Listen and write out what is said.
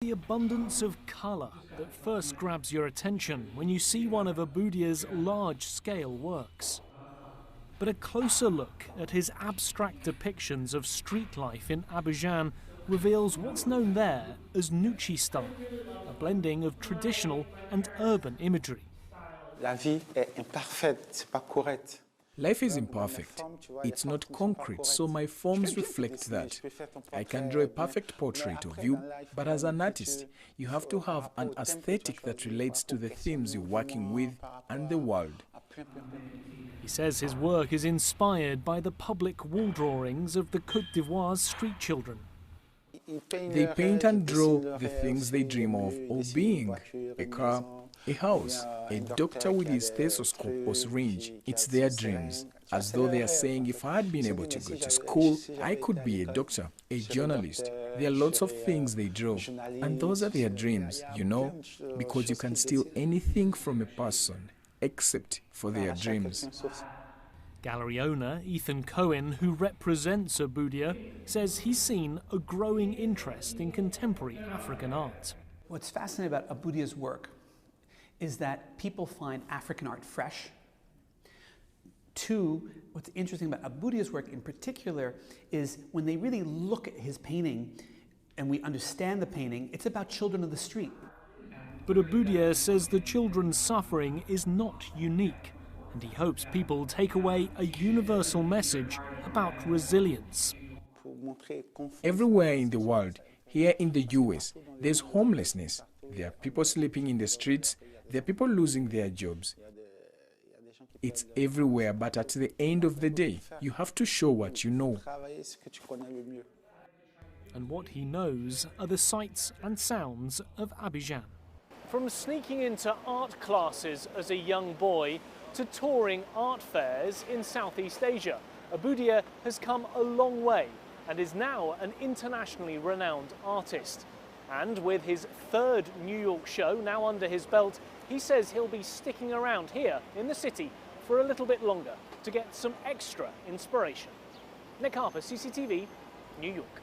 the abundance of colour that first grabs your attention when you see one of Aboudia's large-scale works. But a closer look at his abstract depictions of street life in Abidjan reveals what's known there as Nucci style, a blending of traditional and urban imagery. La vie est imparfaite, c'est pas correct. Life is imperfect. It's not concrete, so my forms reflect that. I can draw a perfect portrait of you, but as an artist, you have to have an aesthetic that relates to the themes you're working with and the world. He says his work is inspired by the public wall drawings of the Côte d'Ivoire's street children. They paint and draw the things they dream of being: a car, a house, a doctor with his stethoscope or syringe. It's their dreams, as though they are saying, if I had been able to go to school, I could be a doctor, a journalist. There are lots of things they draw, and those are their dreams, you know, because you can steal anything from a person, except for their dreams. Gallery owner Ethan Cohen, who represents Aboudia, says he's seen a growing interest in contemporary African art. What's fascinating about Aboudia's work is that people find African art fresh. Two, what's interesting about Aboudia's work in particular is when they really look at his painting and we understand the painting, it's about children of the street. But Aboudia says the children's suffering is not unique, and he hopes people take away a universal message about resilience. Everywhere in the world, here in the US, there's homelessness. There are people sleeping in the streets. There are people losing their jobs. It's everywhere, but at the end of the day, you have to show what you know. And what he knows are the sights and sounds of Abidjan. From sneaking into art classes as a young boy to touring art fairs in Southeast Asia, Aboudia has come a long way and is now an internationally renowned artist. And with his third New York show now under his belt, he says he'll be sticking around here in the city for a little bit longer to get some extra inspiration. Nick Harper, CCTV, New York.